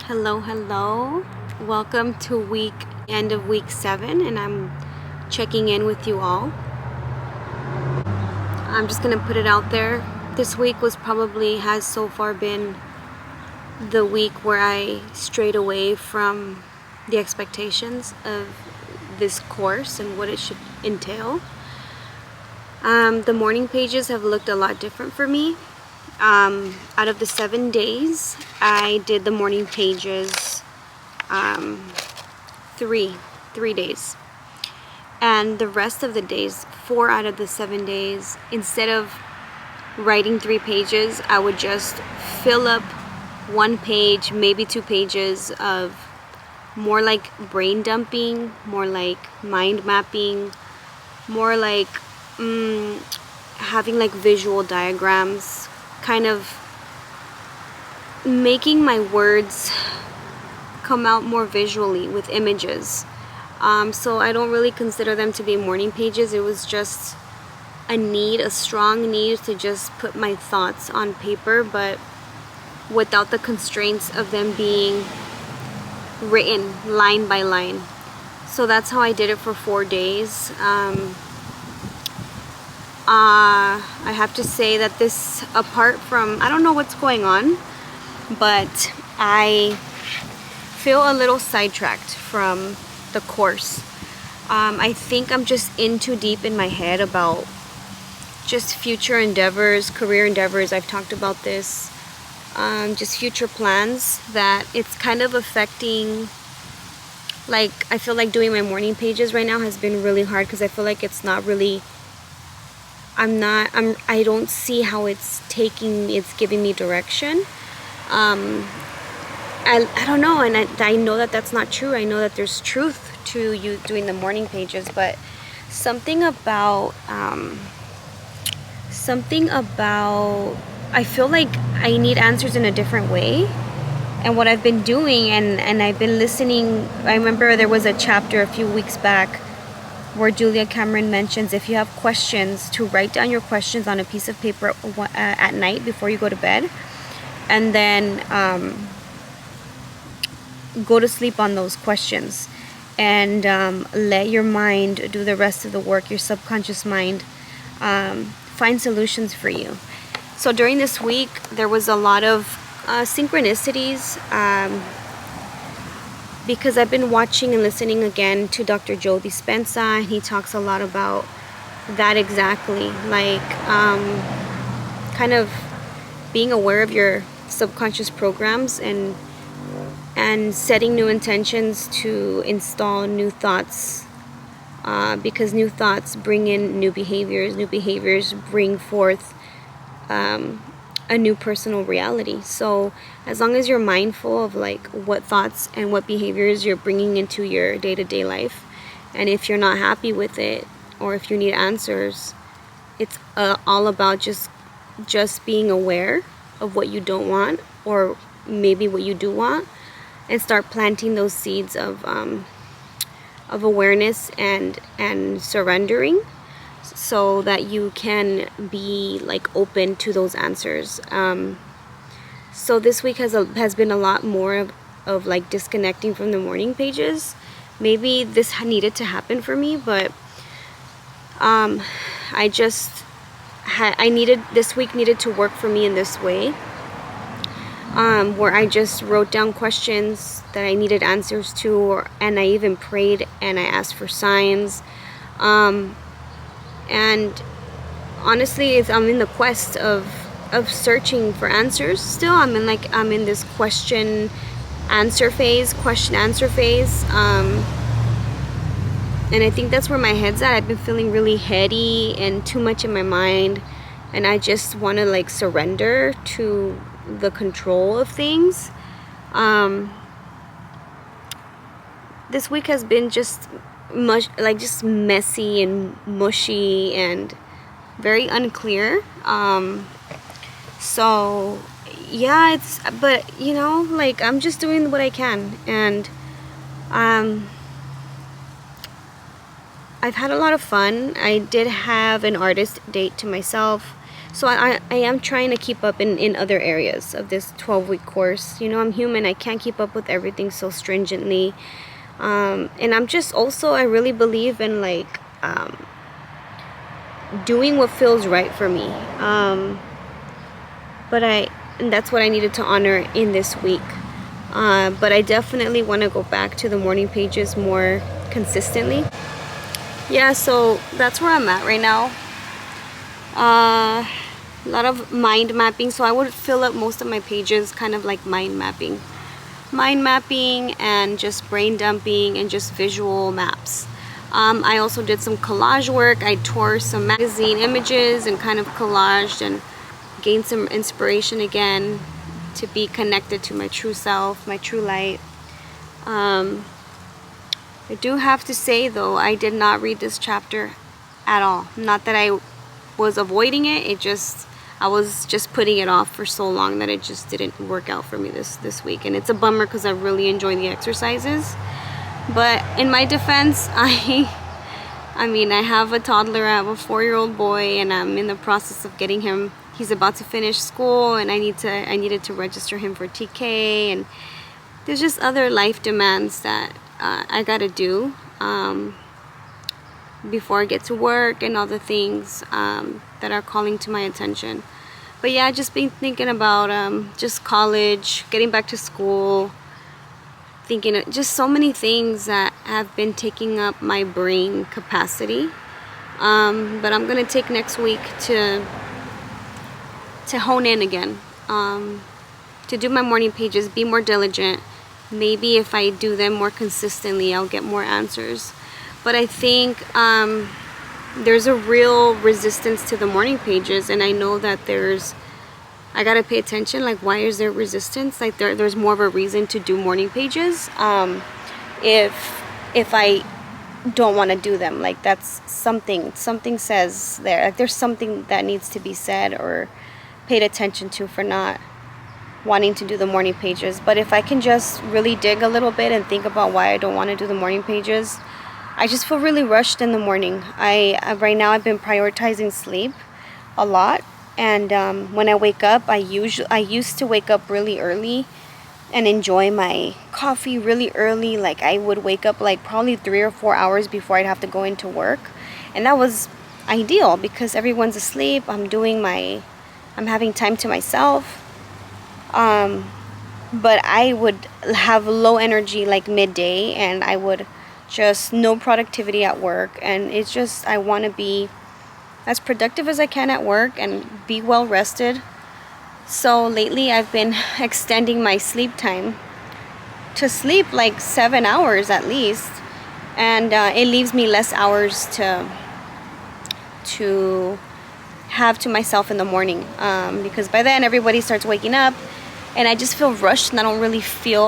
Hello. Welcome to end of week 7, and I'm checking in with you all. I'm just gonna put it out there. This week has so far been the week where I strayed away from the expectations of this course and what it should entail. The morning pages have looked a lot different for me. Out of the 7 days, I did the morning pages three days, and the rest of the days, 4 out of the 7 days, instead of writing 3 pages, I would just fill up 1 page, maybe 2 pages of more like brain dumping, more like mind mapping, more like having like visual diagrams, kind of making my words come out more visually with images. So I don't really consider them to be morning pages. It was just a strong need to just put my thoughts on paper, but without the constraints of them being written line by line. So that's how I did it for 4 days. I have to say that this, apart from, I don't know what's going on, but I feel a little sidetracked from the course. I think I'm just in too deep in my head about just future endeavors, career endeavors. I've talked about this, just future plans, that it's kind of affecting. Like, I feel like doing my morning pages right now has been really hard because I feel like it's not really, I don't see how it's giving me direction. I don't know, and I know that that's not true. I know that there's truth to you doing the morning pages, but something about I feel like I need answers in a different way. And what I've been doing, and I've been listening, I remember there was a chapter a few weeks back where Julia Cameron mentions, if you have questions, to write down your questions on a piece of paper at night before you go to bed, and then go to sleep on those questions, and let your mind do the rest of the work, your subconscious mind find solutions for you. So during this week, there was a lot of synchronicities, because I've been watching and listening again to Dr. Joe Dispenza, and he talks a lot about that exactly, like kind of being aware of your subconscious programs and setting new intentions to install new thoughts, because new thoughts bring in new behaviors bring forth a new personal reality. So as long as you're mindful of like what thoughts and what behaviors you're bringing into your day-to-day life, and if you're not happy with it, or if you need answers, it's all about just being aware of what you don't want, or maybe what you do want, and start planting those seeds of awareness and surrendering, so that you can be like open to those answers. So this week has been a lot more of like disconnecting from the morning pages. Maybe this needed to happen for me, but this week needed to work for me in this way, where I just wrote down questions that I needed answers to, and I even prayed and I asked for signs. And honestly, I'm in the quest of searching for answers still. I'm in this question answer phase. And I think that's where my head's at. I've been feeling really heady and too much in my mind, and I just want to like surrender to the control of things. This week has been just messy and mushy and very unclear. So yeah, but like, I'm just doing what I can, and I've had a lot of fun. I did have an artist date to myself, So I am trying to keep up in other areas of this 12-week course. You know, I'm human. I can't keep up with everything so stringently. And I'm just also, I really believe in like doing what feels right for me. And that's what I needed to honor in this week. But I definitely want to go back to the morning pages more consistently. Yeah, so that's where I'm at right now. A lot of mind mapping. So I would fill up most of my pages kind of like mind mapping and just brain dumping and just visual maps. I also did some collage work. I tore some magazine images and kind of collaged and gained some inspiration again to be connected to my true self, my true light. I do have to say though, I did not read this chapter at all. Not that I was avoiding it, I was just putting it off for so long that it just didn't work out for me this week. And it's a bummer because I really enjoy the exercises. But in my defense, I mean, I have a toddler, I have a 4-year-old boy, and I'm in the process of getting him, he's about to finish school, and I needed to register him for TK, and there's just other life demands that I gotta do before I get to work and all the things that are calling to my attention. But yeah, just been thinking about just college, getting back to school, thinking of just so many things that have been taking up my brain capacity. But I'm gonna take next week to hone in again, to do my morning pages, be more diligent. Maybe if I do them more consistently, I'll get more answers. But I think there's a real resistance to the morning pages, and I know that I gotta pay attention, like why is there resistance? Like there's more of a reason to do morning pages if I don't want to do them. Like that's something says there, like there's something that needs to be said or paid attention to for not wanting to do the morning pages. But if I can just really dig a little bit and think about why I don't want to do the morning pages, I just feel really rushed in the morning. Right now I've been prioritizing sleep a lot, and when I wake up, I used to wake up really early and enjoy my coffee really early. Like I would wake up like probably 3 or 4 hours before I'd have to go into work, and that was ideal because everyone's asleep. I'm having time to myself. But I would have low energy like midday, and I would just no productivity at work, and it's just I want to be as productive as I can at work and be well rested. So lately I've been extending my sleep time to sleep like 7 hours at least, and it leaves me less hours to have to myself in the morning, because by then everybody starts waking up and I just feel rushed and I don't really feel